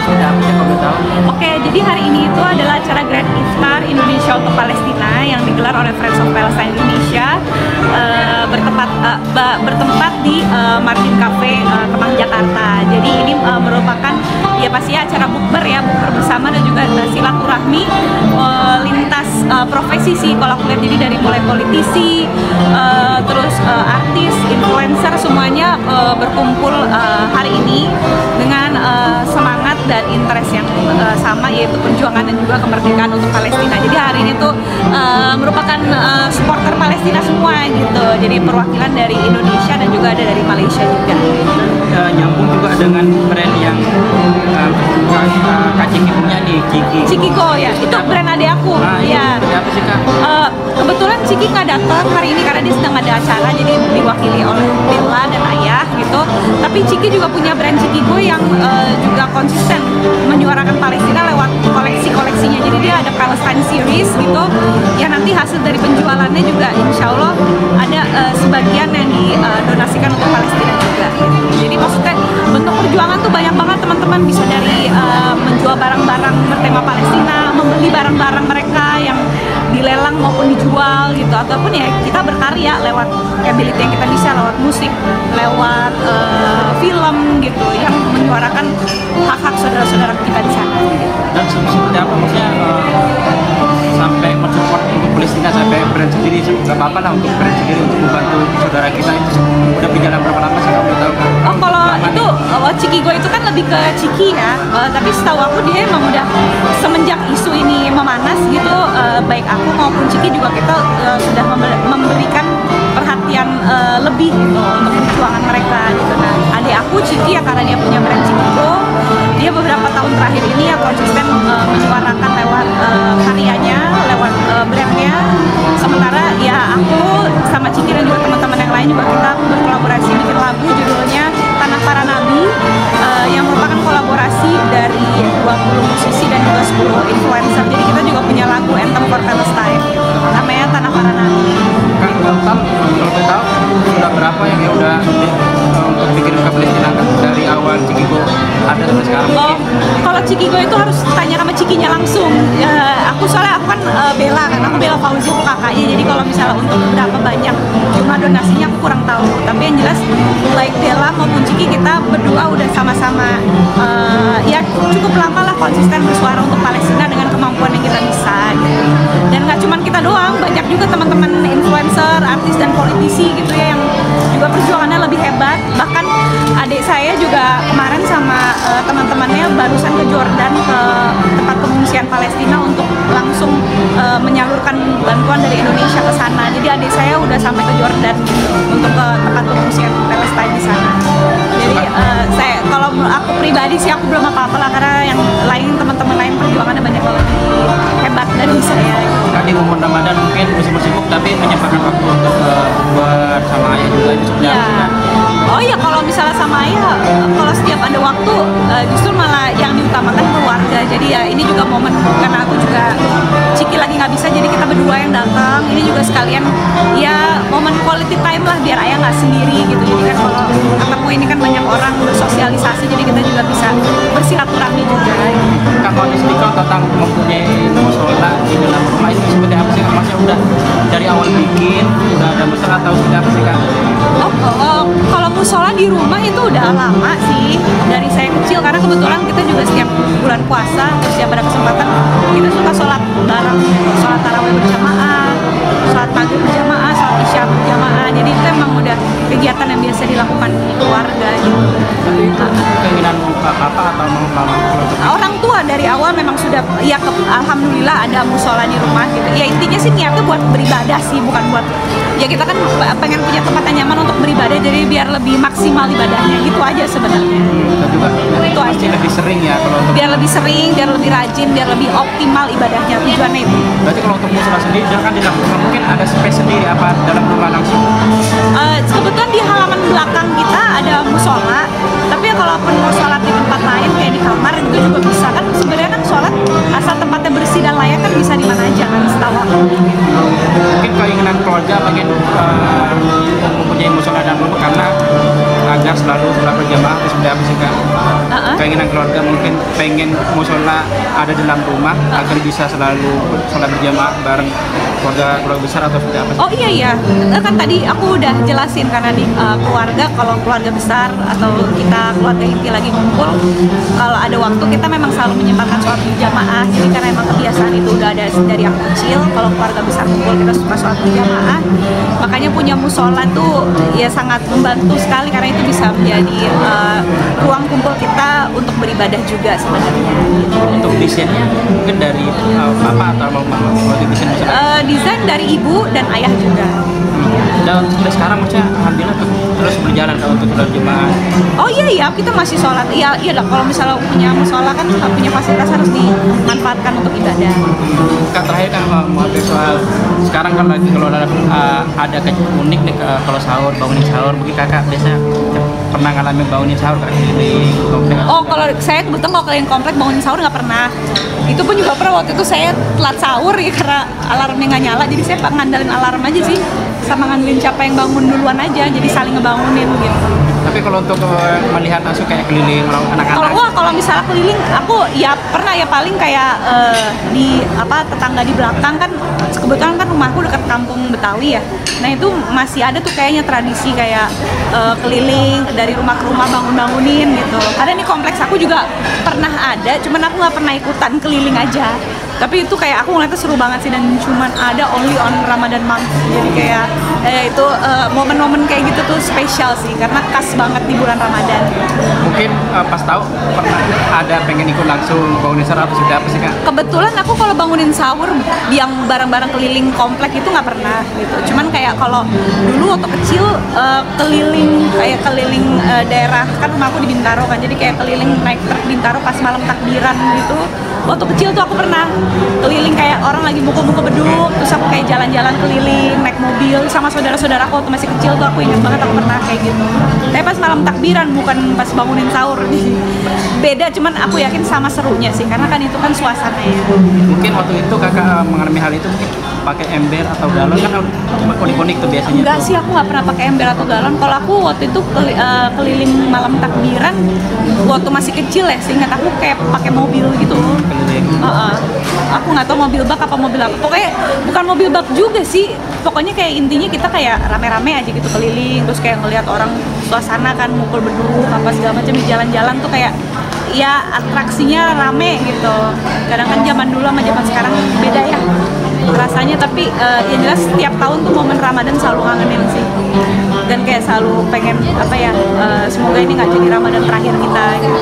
seperti apa sih kalau tahu? Oke, jadi hari ini itu adalah acara Grand Iftar Indonesia untuk Palestina yang digelar oleh Friends of Palestine Indonesia, bertempat di Martin Cafe Kemang Jakarta. Jadi ini merupakan ya pastinya acara bukber ya, bukber bersama dan juga silaturahmi lintas profesi sih kalau aku lihat. Jadi dari mulai politisi, terus artis, influencer, semuanya berkumpul hari ini dengan semangat dan interest yang sama, yaitu perjuangan dan juga kemerdekaan untuk Palestina. Jadi hari ini tuh merupakan supporter Palestina semua gitu. Jadi perwakilan dari Indonesia dan juga ada dari Malaysia juga. Nyambung juga dengan brand yang Kak Ciki punya nih, Cikiko ya, itu brand adik aku. Nah, ya. Apa sih Kak? Kebetulan Ciki nggak datang hari ini karena dia sedang ada acara, jadi diwakili oleh Bella dan Ayah gitu. Tapi Ciki juga punya brand Cikiko yang juga konsisten menyuarakan Palestina lewat koleksi-koleksinya. Jadi dia ada Palestine Series gitu, yang nanti hasil dari penjualannya juga insya Allah ada sebagian yang didonasikan untuk Palestina juga. Jadi maksudnya bentuk perjuangan tuh banyak banget teman-teman, bisa dari menjual barang-barang bertema Palestina, membeli barang-barang mereka yang dilelang maupun dijual gitu, ataupun ya kita berkarya lewat ability yang kita bisa, lewat musik, lewat film gitu, yang menyuarakan hak-hak saudara-saudara kita di sana gitu. Dan seperti apa maksudnya sampai mensupport untuk Palestina, sampai brand sendiri, nggak apa-apa lah untuk brand sendiri untuk membantu saudara kita itu udah berjalan berapa lama sih kamu tahu? Oh, kalau itu Cikigo itu kan lebih ke Ciki ya, tapi setahu aku dia emang udah semenjak isu ini memanas gitu, baik aku maupun Ciki juga kita sudah memberikan perhatian lebih gitu untuk perjuangan mereka gitu. Nah, adik aku Ciki ya, karena dia punya brand Cikigo, dia beberapa tahun terakhir ini ya konsisten menyuarakan lewat karyanya, lewat brandnya. Sementara ya aku sama Ciki dan juga teman-teman yang lain juga kita berkolaborasi bikin lagu judulnya Tanah Para Nabi, yang merupakan kolaborasi dari 20 musisi dan juga 10 influencer. Jadi kita juga punya lagu Anthem for Palestine namanya Tanah Para Nabi. Kan total kalau kita tahu sudah berapa yang udah untuk bikin ke Palestina dari awal Cikigo ada sampai sekarang? Oh, kalau Cikigo itu harus tanya sama Cikinya langsung. Soalnya aku kan Bella Fauzi, aku kakaknya. Jadi kalau misalnya untuk berapa banyak jumlah donasinya aku kurang tahu. Tapi yang jelas baik Bella maupun Ciki kita berdua udah sama-sama ya cukup lama lah konsisten bersuara untuk Palestina dengan kemampuan yang kita bisa gitu. Dan nggak cuma kita doang, banyak juga teman-teman influencer, artis dan politisi gitu ya yang juga perjuangannya lebih hebat. Bahkan adik saya juga kemarin sama teman-temannya barusan ke Jordan, ke tempat pengungsian Palestina untuk langsung menyalurkan bantuan dari Indonesia ke sana. Jadi adik saya udah sampai ke Jordan gitu, untuk ke tempat pengungsian Palestina di sana. Jadi kalau aku pribadi sih aku belum apa-apa lah, karena yang lain teman-teman lain perjuangannya banyak lebih hebat dari saya. Tadi momen Ramadan mungkin sibuk tapi menyempatkan waktu untuk buat sama ayah juga itu sebenarnya. Oh iya, kalau misalnya sama ayah, kalau setiap ada waktu justru malah yang diutamakan keluarga. Jadi ya ini juga momen, karena aku juga Ciki lagi nggak bisa, jadi kita berdua yang datang. Ini juga sekalian ya momen quality time lah, biar ayah nggak sendiri gitu. Jadi kan kalau ketemu ini kan banyak orang bersosialisasi, jadi kita juga bisa bersilaturahmi juga. Kak, kalau sedikit tentang mempunyai musola di dalam rumah itu seperti apa sih? Maksudnya udah dari awal bikin, udah ada masalah atau seperti apa sih Kak? Kalau musola di rumah itu udah lama sih, dari saya kecil, karena kebetulan kita juga setiap bulan puasa, terus setiap ada kesempatan kita suka sholat bareng, sholat tarawih berjamaah, sholat maghrib berjamaah, sholat isya berjamaah. Jadi itu emang udah kegiatan yang biasa dilakukan keluarga gitu. Keinginan apa atau mau Orang tua dari awal memang sudah ya alhamdulillah ada musola di rumah gitu. Ya intinya sih niatnya buat beribadah sih, bukan buat ya kita kan pengen punya tempat yang nyaman untuk beribadah, jadi biar lebih maksimal ibadahnya gitu aja sebenarnya. Dan juga itu aja. Lebih sering ya kalau untuk biar lebih sering, biar lebih rajin, biar lebih optimal ibadahnya, tujuannya itu. Berarti kalau untuk musola sendiri kan di dalam rumah mungkin ada space sendiri apa dalam rumah langsung? Kebetulan di halaman belakang kita ada musola, tapi ya kalaupun mau sholat di tempat lain kayak di kamar itu juga bisa kan. Sebenarnya kan sholat asal tempatnya bersih dan layak kan bisa di mana aja kan, setahu aku. Mungkin keinginan keluarga pengen mempunyai musola dalam rumah karena agar selalu berjamaah seperti apa sih Kak? keinginan keluarga mungkin pengen musola ada di dalam rumah agar bisa selalu sholat berjamaah bareng keluarga besar atau seperti apa? Oh iya, kan tadi aku udah jelasin karena di keluarga, kalau keluarga besar atau kita keluarga inti lagi ngumpul, kalau ada waktu kita memang selalu menyempatkan sholat berjamaah. Jadi karena emang kebiasaan itu udah ada dari aku kecil, kalau keluarga besar kumpul kita suka sholat berjamaah. Makanya punya musola tuh ya sangat membantu sekali karena itu bisa menjadi ruang kumpul kita untuk beribadah juga sebenarnya. Untuk desainnya mungkin dari papa atau mama waktu desain musola? Desain dari ibu dan ayah juga. Dan sampai sekarang maksudnya alhamdulillah terus berjalan kalau untuk sholat Jumat. Oh iya, kita masih sholat. Iya lah, kalau misalnya punya musola kan punya fasilitas harus dimanfaatkan untuk ibadah. Kak, terakhir kan mau update soal sekarang kan lagi kalau ada unik nih kalau sahur, bangunin sahur, mungkin kakak biasanya pernah ngalamin bangunin sahur kak keliling komplek? Oh, kalau saya kebetulan kalau kalian komplek bangunin sahur nggak pernah. Itu pun juga pernah waktu itu saya telat sahur ya karena alarmnya nggak nyala, jadi saya ngandalin alarm aja sih, sama ngandelin siapa yang bangun duluan aja, jadi saling ngebangunin gitu. Tapi kalau untuk melihat langsung kayak keliling anak-anak? Kalau misalnya keliling, aku ya pernah ya paling kayak di tetangga di belakang kan, kebetulan kan rumahku dekat kampung Betawi ya. Nah itu masih ada tuh kayaknya tradisi kayak keliling dari rumah ke rumah bangunin gitu. Ada nih kompleks aku juga pernah ada, cuman aku nggak pernah ikutan keliling aja. Tapi itu kayak aku ngeliatnya seru banget sih, dan cuman ada only on Ramadan month. Jadi kayak itu momen-momen kayak gitu tuh spesial sih karena khas banget di bulan Ramadan. Mungkin pas tahu pernah ada pengen ikut langsung bangunin sahur atau sudah apa sih kak? Kebetulan aku kalau bangunin sahur yang bareng-bareng keliling komplek itu nggak pernah gitu. Cuman kayak kalau dulu waktu kecil keliling daerah, kan rumahku di Bintaro kan, jadi kayak keliling naik truk Bintaro pas malam takbiran gitu. Waktu kecil tuh aku pernah keliling kayak orang lagi buka-buka beduk, terus aku kayak jalan-jalan keliling naik mobil sama saudara-saudaraku waktu masih kecil tuh, aku ingat banget aku pernah kayak gitu. Tapi pas malam takbiran, bukan pas bangunin sahur. Beda, cuman aku yakin sama serunya sih karena kan itu kan suasananya. Mungkin waktu itu kakak mengalami hal itu mungkin pakai ember atau galon kan unik-unik tuh biasanya. Enggak sih, aku nggak pernah pakai ember atau galon. Kalau aku waktu itu keliling malam takbiran waktu masih kecil ya, seingat aku kayak pakai mobil gitu. Aku nggak tahu mobil bak apa mobil apa, pokoknya bukan mobil bak juga sih, pokoknya kayak intinya kita kayak rame-rame aja gitu keliling, terus kayak ngelihat orang suasana kan mukul beduk apa segala macam di jalan-jalan tuh kayak ya atraksinya rame gitu. Kadang kan zaman dulu sama zaman sekarang beda ya rasanya, tapi yang jelas setiap tahun tuh momen Ramadan selalu ngangenin sih, dan kayak selalu pengen semoga ini nggak jadi Ramadan terakhir kita gitu.